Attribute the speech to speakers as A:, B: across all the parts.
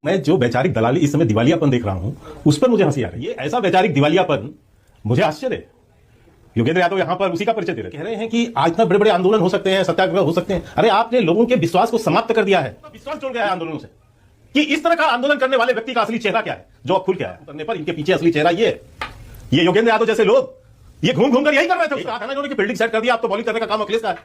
A: मैं जो वैचारिक दलाली इस समय दिवालियापन देख रहा हूं उस पर मुझे हंसी आ रही है। ये ऐसा वैचारिक दिवालियापन मुझे आश्चर्य है। योगेंद्र यादव यहां पर उसी का परिचय दे रहे, कह रहे हैं कि आज इतना बड़े बड़े आंदोलन हो सकते हैं, सत्याग्रह हो सकते हैं। अरे आपने लोगों के विश्वास को समाप्त कर दिया है, विश्वास जुड़ गया है आंदोलनों से कि इस तरह का आंदोलन करने वाले व्यक्ति का असली चेहरा क्या है, जो अब खुल क्या है करने पर इनके पीछे असली चेहरा ये है। ये योगेंद्र यादव जैसे लोग ये घूम घूम कर यही कर रहे थे। इन्होंने फील्डिंग सेट कर दिया, आप तो बॉलिंग करने का काम अखिलेश का है,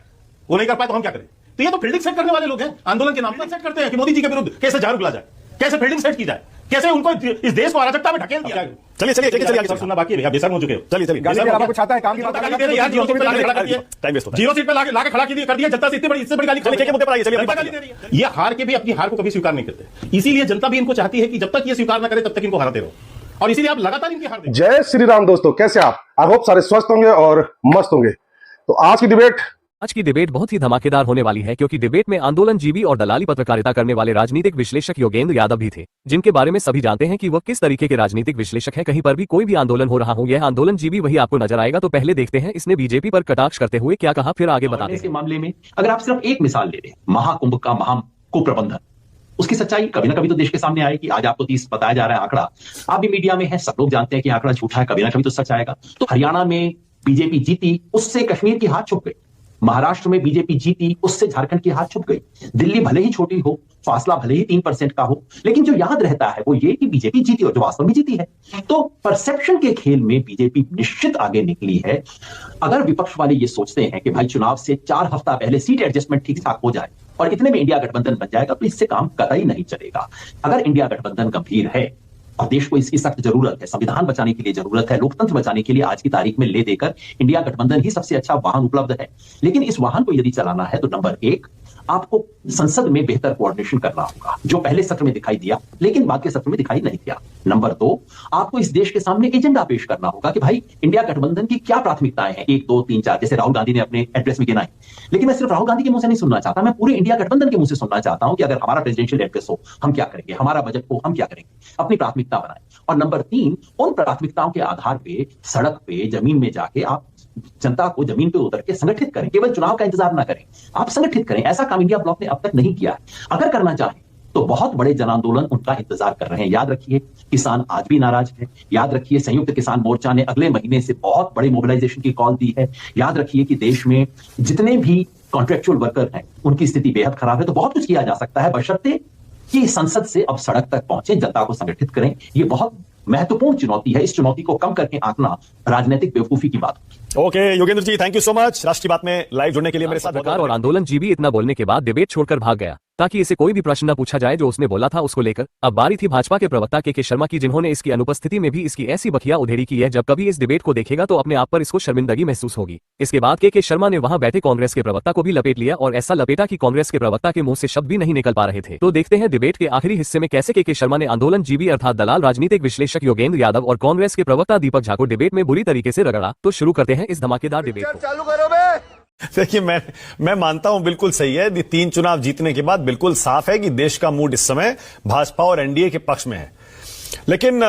A: वो नहीं कर पाए तो हम क्या करें। तो ये तो फील्डिंग सेट करने वाले लोग हैं, आंदोलन के नाम पर सेट करते हैं कि मोदी जी के विरुद्ध कैसे झाड़ू बुला जाए, कैसे फील्डिंग सेट की जाए, कैसे उनको इस देश को अराजकता में ढकेल दिया। चलिए चलिए चलिए आगे सुनना बाकी है, आप बेसर हो चुके हो। चलिए चलिए गाली कुछ आता है, काम की बात गाली दे रहे हैं, जीरो सीट पे लाके खड़ा कर दिया, टाइम वेस्ट होता है। जीरो सीट पे लाके खड़ा कर दिया जनता से, इतनी बड़ी इससे बड़ी गाली के मुद्दे पर आइए। चलिए गाली दे रही है। ये हार के भी अपनी हार को कभी स्वीकार नहीं करते, इसीलिए जनता भी इनको चाहती है कि जब तक ये स्वीकार ना करे तब तक इनको हराते रहो, और इसीलिए आप लगातार इनकी हार।
B: जय श्री राम दोस्तों, कैसे आप? आई होप सारे स्वस्थ होंगे और मस्त होंगे। तो आज की डिबेट बहुत ही धमाकेदार होने वाली है, क्योंकि डिबेट में आंदोलनजीवी और दलाली पत्रकारिता करने वाले राजनीतिक विश्लेषक योगेंद्र यादव भी थे, जिनके बारे में सभी जानते हैं कि वह किस तरीके के राजनीतिक विश्लेषक हैं। कहीं पर भी कोई भी आंदोलन हो रहा हो, यह आंदोलनजीवी वही आपको नजर आएगा। तो पहले देखते हैं इसने बीजेपी पर कटाक्ष करते हुए क्या कहा, फिर आगे बताते हैं।
C: इस मामले में अगर आप सिर्फ एक मिसाल ले लें, महाकुंभ का कुप्रबंधन, उसकी सच्चाई कभी ना कभी तो देश के सामने आएगी। आज आपको 30 बताया जा रहा है आंकड़ा, आप भी मीडिया में है, सब लोग जानते हैं कि आंकड़ा झूठा है, कभी ना कभी तो सच आएगा। तो हरियाणा में बीजेपी जीती, उससे कश्मीर की हाथ छुप गई। महाराष्ट्र में बीजेपी जीती, उससे झारखंड की हाथ छुप गई। दिल्ली भले ही छोटी हो, फासला भले ही 3% का हो, लेकिन जो याद रहता है वो ये कि बीजेपी जीती और जो वास्तव में जीती है। तो परसेप्शन के खेल में बीजेपी निश्चित आगे निकली है। अगर विपक्ष वाले ये सोचते हैं कि भाई चुनाव से 4 हफ्ता पहले सीट एडजस्टमेंट ठीक ठाक हो जाए और इतने में इंडिया गठबंधन बन जाएगा, तो इससे काम कतई नहीं चलेगा। अगर इंडिया गठबंधन गंभीर है और देश को इसकी सख्त जरूरत है, संविधान बचाने के लिए जरूरत है, लोकतंत्र बचाने के लिए आज की तारीख में ले देकर इंडिया गठबंधन ही सबसे अच्छा वाहन उपलब्ध है। लेकिन इस वाहन को यदि चलाना है तो नंबर 1 आपको संसद में बेहतर कोऑर्डिनेशन करना होगा, जो पहले सत्र में दिखाई दिया लेकिन बाद के सत्र में दिखाई नहीं दिया। नंबर 2 आपको इस देश के सामने एजेंडा पेश करना होगा कि भाई इंडिया गठबंधन की क्या प्राथमिकताएं हैं, 1 2 3 4, जैसे राहुल गांधी ने अपने एड्रेस में गिनाई। लेकिन मैं सिर्फ राहुल गांधी के मुंह से नहीं सुनना चाहता, मैं पूरे इंडिया गठबंधन के मुंह से सुनना चाहता हूं कि अगर हमारा प्रेसिडेंशियल एड्रेस हो हम क्या करेंगे, हमारा बजट हो हम क्या करेंगे, अपनी प्राथमिकता बनाएं। और नंबर 3 उन प्राथमिकताओं के आधार पे सड़क पे जमीन में जाके आप जनता को जमीन पे उतर के संगठित करें, केवल चुनाव का इंतजार ना करें, आप संगठित करें। ऐसा काम इंडिया ब्लॉक ने अब तक नहीं किया है। अगर करना चाहें तो बहुत बड़े जन आंदोलन उनका इंतजार कर रहे हैं। याद रखिए किसान आज भी नाराज है, याद रखिए संयुक्त किसान मोर्चा ने अगले महीने से बहुत बड़ी मोबिलाइजेशन की कॉल दी है। याद रखिए कि देश में जितने भी कॉन्ट्रेक्चुअल वर्कर हैं उनकी स्थिति बेहद खराब है। तो बहुत कुछ किया जा सकता है, बशर्ते कि संसद से अब सड़क तक पहुंचे, जनता को संगठित करें। ये बहुत महत्वपूर्ण चुनौती है, इस चुनौती को कम करके आंकना राजनीतिक बेवकूफी की बात।
D: Okay Yogendra ji, thank you so much राष्ट्रीय बात में लाइव जुड़ने के लिए मेरे साथ।
C: पत्रकार और आंदोलनजीवी इतना बोलने के बाद डिबेट छोड़कर भाग गया ताकि इसे कोई भी प्रश्न न पूछा जाए जो उसने बोला था उसको लेकर। अब बारी थी भाजपा के प्रवक्ता के शर्मा की, जिन्होंने इसकी अनुपस्थिति में भी इसकी ऐसी बखिया उधेड़ी की है, जब कभी इस डिबेट को देखेगा तो अपने आप पर इसको शर्मिंदगी महसूस होगी। इसके बाद के शर्मा ने वहां बैठे कांग्रेस के प्रवक्ता को भी लपेट लिया और ऐसा लपेटा कि कांग्रेस के प्रवक्ता के मुंह से शब्द भी नहीं निकल पा रहे थे। तो देखते हैं डिबेट के आखिरी हिस्से में कैसे के शर्मा ने आंदोलनजीवी अर्थात दलाल राजनीतिक विश्लेषक योगेंद्र यादव और कांग्रेस के प्रवक्ता दीपक झा को डिबेट में बुरी तरीके से रगड़ा। तो शुरू करते हैं इस धमाकेदार डिबेट को।
B: चालू करो बे।
D: देखिए मैं मानता हूं बिल्कुल सही है, 3 चुनाव जीतने के बाद बिल्कुल साफ है कि देश का मूड इस समय भाजपा और एनडीए के पक्ष में है। लेकिन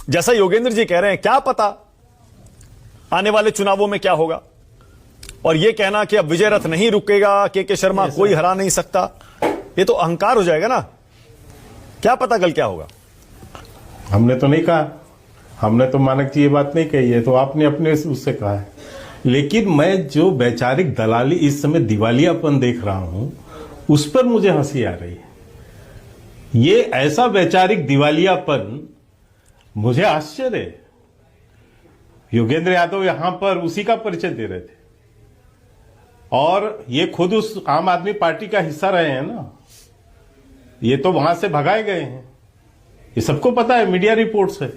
D: जैसा योगेंद्र जी कह रहे हैं, क्या पता आने वाले चुनावों में क्या होगा, और यह कहना कि अब विजय रथ नहीं रुकेगा, के शर्मा कोई हरा नहीं सकता, यह तो अहंकार हो जाएगा ना। क्या पता कल क्या होगा।
A: हमने तो नहीं कहा, हमने तो मानक जी ये बात नहीं कही है, तो आपने अपने उससे कहा है। लेकिन मैं जो वैचारिक दलाली इस समय दिवालियापन देख रहा हूं उस पर मुझे हंसी आ रही है। ये ऐसा वैचारिक दिवालियापन मुझे आश्चर्य है। योगेंद्र यादव यहां पर उसी का परिचय दे रहे थे, और ये खुद उस आम आदमी पार्टी का हिस्सा रहे हैं ना, ये तो वहां से भगाए गए हैं, ये सबको पता है, मीडिया रिपोर्ट से।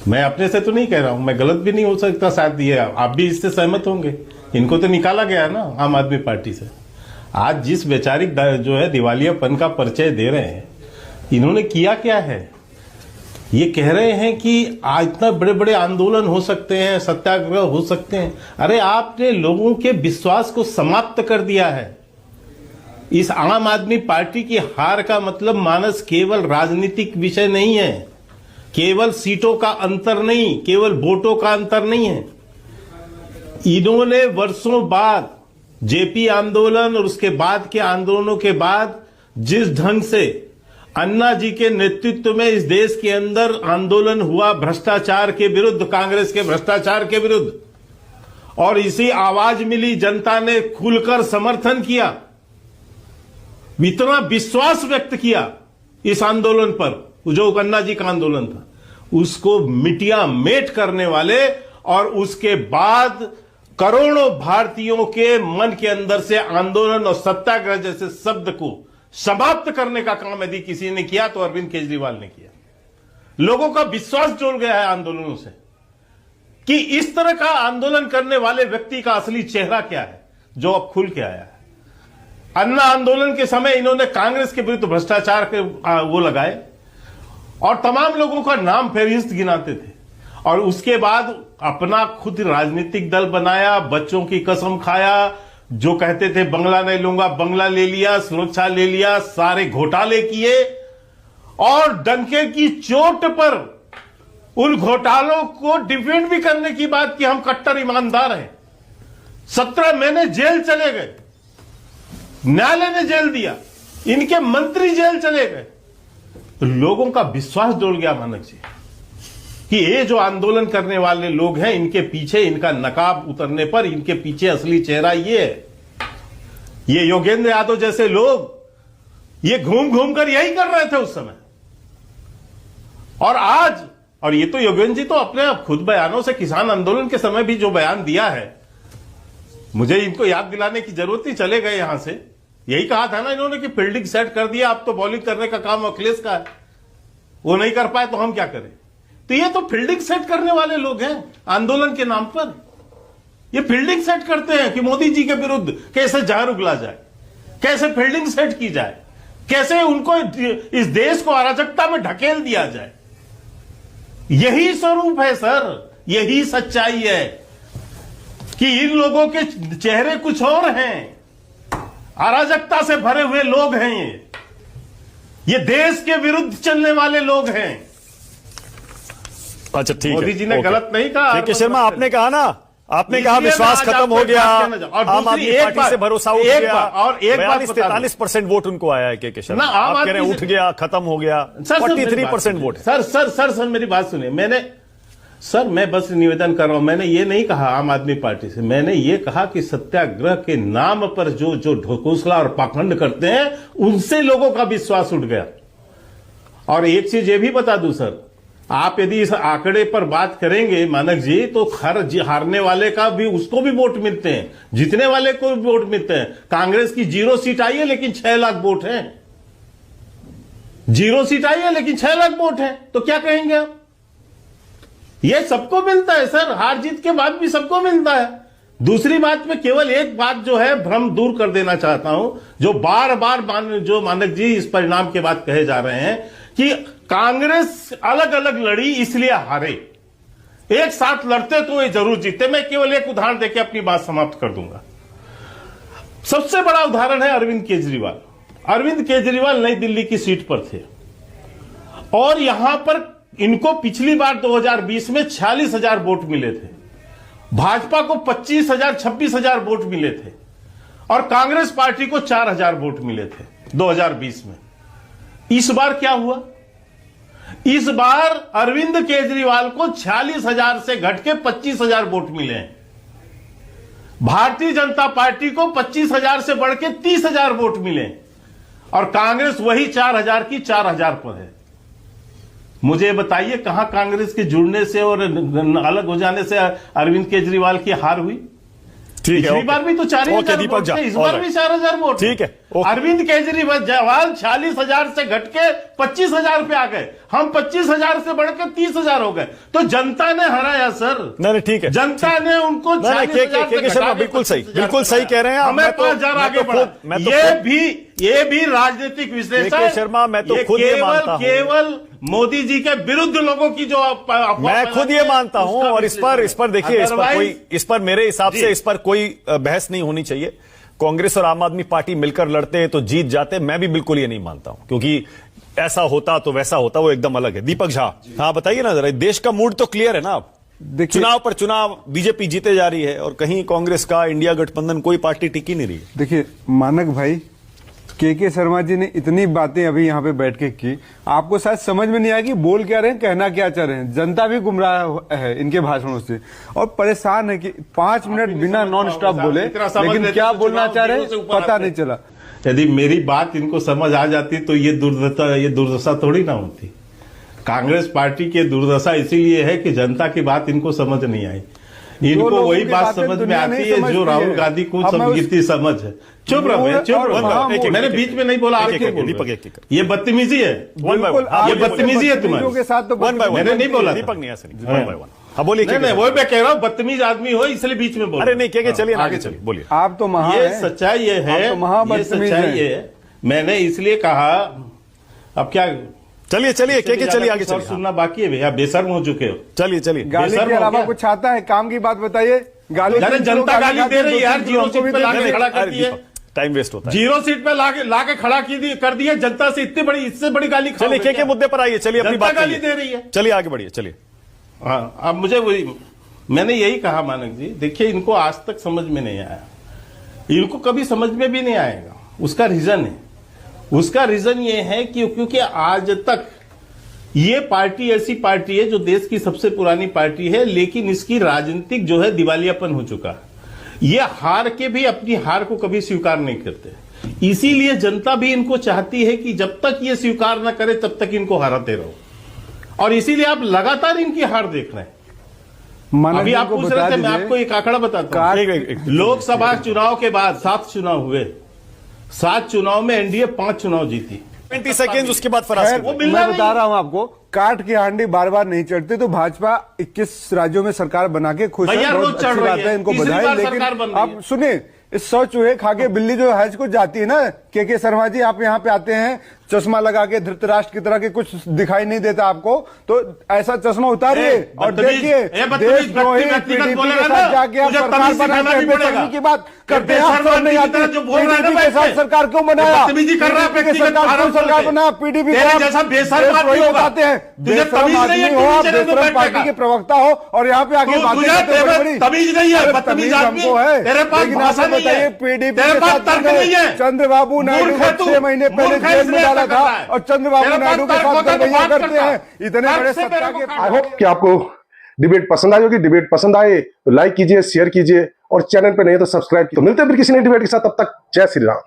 A: मैं अपने से तो नहीं कह रहा हूं, मैं गलत भी नहीं हो सकता, शायद ये आप भी इससे सहमत होंगे। इनको तो निकाला गया ना आम आदमी पार्टी से। आज जिस वैचारिक जो है दिवालियापन का परिचय दे रहे हैं, इन्होंने किया क्या है? ये कह रहे हैं कि आज इतना बड़े बड़े आंदोलन हो सकते हैं, सत्याग्रह हो सकते हैं। अरे आपने लोगों के विश्वास को समाप्त कर दिया है। इस आम आदमी पार्टी की हार का मतलब मानस केवल राजनीतिक विषय नहीं है, केवल सीटों का अंतर नहीं, केवल वोटों का अंतर नहीं है। इन्होंने वर्षों बाद जेपी आंदोलन और उसके बाद के आंदोलनों के बाद जिस ढंग से अन्ना जी के नेतृत्व में इस देश के अंदर आंदोलन हुआ भ्रष्टाचार के विरुद्ध, कांग्रेस के भ्रष्टाचार के विरुद्ध, और इसी आवाज मिली, जनता ने खुलकर समर्थन किया, इतना विश्वास व्यक्त किया इस आंदोलन पर, जो अन्ना जी का आंदोलन था, उसको मिटिया मेट करने वाले और उसके बाद करोड़ों भारतीयों के मन के अंदर से आंदोलन और सत्याग्रह जैसे शब्द को समाप्त करने का काम यदि किसी ने किया तो अरविंद केजरीवाल ने किया। लोगों का विश्वास जुड़ गया है आंदोलनों से कि इस तरह का आंदोलन करने वाले व्यक्ति का असली चेहरा क्या है, जो अब खुल के आया है। अन्ना आंदोलन के समय इन्होंने कांग्रेस के विरुद्ध भ्रष्टाचार के वो लगाए और तमाम लोगों का नाम फेरिस्त गिनाते थे, और उसके बाद अपना खुद राजनीतिक दल बनाया, बच्चों की कसम खाया, जो कहते थे बंगला नहीं लूंगा, बंगला ले लिया, सुरक्षा ले लिया, सारे घोटाले किए, और डंके की चोट पर उन घोटालों को डिफेंड भी करने की बात की, हम कट्टर ईमानदार हैं। 17 महीने जेल चले गए, न्यायालय ने जेल दिया, इनके मंत्री जेल चले गए। तो लोगों का विश्वास जुड़ गया मानक जी कि ये जो आंदोलन करने वाले लोग हैं, इनके पीछे, इनका नकाब उतरने पर इनके पीछे असली चेहरा ये है। ये योगेंद्र यादव जैसे लोग ये घूम घूम कर यही कर रहे थे उस समय, और आज, और ये तो योगेंद्र जी तो अपने खुद बयानों से किसान आंदोलन के समय भी जो बयान दिया है, मुझे इनको याद दिलाने की जरूरत नहीं, चले गए यहां से। यही कहा था ना इन्होंने कि फील्डिंग सेट कर दिया, अब तो बॉलिंग करने का काम अखिलेश का है, वो नहीं कर पाए तो हम क्या करें। तो ये तो फील्डिंग सेट करने वाले लोग हैं आंदोलन के नाम पर। ये फील्डिंग सेट करते हैं कि मोदी जी के विरुद्ध कैसे जहर उगला जाए, कैसे फील्डिंग सेट की जाए, कैसे उनको इस देश को अराजकता में ढकेल दिया जाए। यही स्वरूप है सर, यही सच्चाई है कि इन लोगों के चेहरे कुछ और हैं, अराजकता से भरे हुए लोग हैं। ये देश के विरुद्ध चलने वाले लोग हैं।
D: अच्छा ठीक है,
A: मोदी जी ने
D: ओके।
A: गलत नहीं कहा।
D: के शर्मा, आपने कहा ना, आपने कहा विश्वास खत्म हो गया, आम आदमी पार्टी से भरोसा उठ गया,
A: और एक बात
D: 43% वोट उनको आया है। के शर्मा, आप कह रहे हैं उठ गया, खत्म हो गया, 43% वोट है।
A: सर मेरी बात सुनिए। मैं बस निवेदन कर रहा हूं, मैंने ये नहीं कहा आम आदमी पार्टी से, मैंने ये कहा कि सत्याग्रह के नाम पर जो ढकोसला और पाखंड करते हैं, उनसे लोगों का विश्वास उठ गया। और एक चीज ये भी बता दूं सर, आप यदि इस आंकड़े पर बात करेंगे मानक जी, तो हारने वाले का भी, उसको भी वोट मिलते हैं, जीतने वाले को भी वोट मिलते हैं। कांग्रेस की 0 सीट आई है लेकिन 6 लाख वोट हैं। 0 सीट आई है लेकिन 6 लाख वोट हैं, तो क्या कहेंगे आप? ये सबको मिलता है सर, हार जीत के बाद भी सबको मिलता है। दूसरी बात में केवल एक बात जो है भ्रम दूर कर देना चाहता हूं, जो बार बार जो मानक जी इस परिणाम के बाद कहे जा रहे हैं कि कांग्रेस अलग अलग लड़ी इसलिए हारे, एक साथ लड़ते तो ये जरूर जीते। मैं केवल एक उदाहरण देके अपनी बात समाप्त कर दूंगा। सबसे बड़ा उदाहरण है अरविंद केजरीवाल। अरविंद केजरीवाल नई दिल्ली की सीट पर थे और यहां पर इनको पिछली बार 2020 में 46,000 वोट मिले थे, भाजपा को 25,000 26,000 वोट मिले थे और कांग्रेस पार्टी को 4,000 वोट मिले थे 2020 में। इस बार क्या हुआ? इस बार अरविंद केजरीवाल को 46,000 से घट के 25,000 वोट मिले हैं। भारतीय जनता पार्टी को 25,000 से बढ़ के 30,000 वोट मिले और कांग्रेस वही 4,000 की 4,000 पर है। मुझे बताइए कहां कांग्रेस के जुड़ने से और अलग हो जाने से अरविंद केजरीवाल की हार हुई?
D: ठीक है,
A: इस बार भी तो 4,000 वोट थे, इस बार भी 4,000 वोट।
D: ठीक है,
A: अरविंद केजरीवाल 46,000 से घट के 25,000 पे आ गए, हम 25,000 से बढ़ के 30,000 हो गए, तो जनता ने हराया सर।
D: नहीं ठीक है,
A: जनता ने उनको 40,000
D: शर्मा बिल्कुल सही कह रहे हैं।
A: हमें 5,000 आगे बढ़ा। ये भी राजनीतिक विश्लेषण।
D: शर्मा, मैं तो खुद ये मानता हूं,
A: केवल मोदी जी के विरुद्ध लोगों की जो
D: मैं खुद ये मानता हूं, और इस पर देखिए, इस पर मेरे हिसाब से इस पर कोई बहस नहीं होनी चाहिए। कांग्रेस और आम आदमी पार्टी मिलकर लड़ते हैं तो जीत जाते, मैं भी बिल्कुल ये नहीं मानता हूं, क्योंकि ऐसा होता तो वैसा होता, वो एकदम अलग है। दीपक झा, हाँ बताइए ना जरा, देश का मूड तो क्लियर है ना? आप चुनाव पर चुनाव बीजेपी जीते जा रही है और कहीं कांग्रेस का इंडिया गठबंधन कोई पार्टी टिकी नहीं रही है।
E: देखिए मानक भाई, के शर्मा जी ने इतनी बातें अभी यहाँ पे बैठ के की, आपको शायद समझ में नहीं आया कि बोल क्या रहे हैं, कहना क्या चाह रहे हैं। जनता भी गुमराह है इनके भाषणों से और परेशान है कि 5 मिनट बिना नॉन स्टॉप बोले, लेकिन क्या बोलना चाह रहे हैं पता नहीं चला।
A: यदि मेरी बात इनको समझ आ जाती तो ये दुर्दशा थोड़ी ना होती। कांग्रेस पार्टी की दुर्दशा इसीलिए है कि जनता की बात इनको समझ नहीं आई। इनको वही बात समझ में आती है जो राहुल गांधी को समझती समझ है। चुप रहो, चुप रहो, मैंने बीच में नहीं बोला। ये बदतमीजी है, ये बदतमीजी है तुम्हारे
E: साथ। तो
A: मैंने नहीं बोला,
D: दीपक नहीं ऐसे नहीं। हाँ बोलिए।
A: नहीं, वो मैं कह रहा हूँ बदतमीज आदमी हो इसलिए बीच में बोल।
D: अरे नहीं, क्या चलिए आगे चलिए, बोलिए।
E: आप तो महान
A: ये सच्चाई ये है, ये सच्चाई है। मैंने इसलिए कहा, अब क्या
D: चलिए चलिए आगे चलिए।
A: सुनना बाकी है भैया, बेशर्म हो चुके हो।
D: चलिए
E: गाली के अलावा कुछ आता है? काम की बात बताइए। गाली
A: जनता गाली दे रही है यार, जीरो सीट पे लाके खड़ा कर दिया,
D: टाइम वेस्ट होता है।
A: जीरो सीट पे लाके खड़ा कर दिया जनता से, इतनी बड़ी, इससे बड़ी गाली।
D: चलिए के मुद्दे पर आइए, चलिए अपनी बात
A: गाली दे रही है।
D: चलिए आगे बढ़िए, चलिए।
A: हाँ, अब मुझे मैंने यही कहा मानक जी, देखिए इनको आज तक समझ में नहीं आया, इनको कभी समझ में भी नहीं आएगा। उसका रीजन ये है कि क्योंकि आज तक ये पार्टी ऐसी पार्टी है जो देश की सबसे पुरानी पार्टी है, लेकिन इसकी राजनीतिक जो है दिवालियापन हो चुका है। ये हार के भी अपनी हार को कभी स्वीकार नहीं करते। इसीलिए जनता भी इनको चाहती है कि जब तक ये स्वीकार ना करे तब तक इनको हराते रहो, और इसीलिए आप लगातार इनकी हार देख रहे हैं। अभी आप पूछ रहे थे, मैं आपको एक आंकड़ा बताता हूं। लोकसभा चुनाव के बाद 7 चुनाव हुए, 7 चुनाव में एनडीए 5 चुनाव जीती।
D: 20 सेकेंड उसके बाद फरार।
E: मैं बता रहा हूं आपको, काट की हांडी बार बार नहीं चढ़ती। तो भाजपा 21 राज्यों में सरकार बना के खुश है, बहुत अच्छी बात है, इनको बधाई। लेकिन आप सुनिए, इस 100 चूहे खा के बिल्ली जो हज को जाती है ना, के शर्मा जी, आप यहाँ पे आते हैं चश्मा लगा के, धृतराष्ट्र की तरह के, कुछ दिखाई नहीं देता आपको, तो ऐसा चश्मा उतारिए और देखिए देशद्रोही पीडीपी के साथ जाके आप सरकार बनाने की बात करते हैं। आप नहीं आते, पीडीपी के साथ सरकार क्यों बनाया? पीडीपी के सरकार क्यों सरकार बनाया? पीडीपी बताते हैं बेशरम आदमी हो आप, बेशरम पार्टी के प्रवक्ता हो, और यहाँ पे आगे बातें
A: तमीज नहीं है, बदतमीज
E: हमको है। लेकिन आपको बताइए, पीडीपी के साथ चंद्रबाबू नायडू को 6 महीने पहले जेल में डाला था, और चंद्रबाबू नायडू के साथ गड़बड़ियां करते हैं। इतने बड़े सत्ता के।
F: आई होप कि आपको डिबेट पसंद आई होगी। डिबेट पसंद आए तो लाइक कीजिए, शेयर कीजिए, और चैनल पे नहीं तो सब्सक्राइब कीजिए। तो मिलते हैं फिर किसी नई डिबेट के साथ, तब तक जय श्री राम।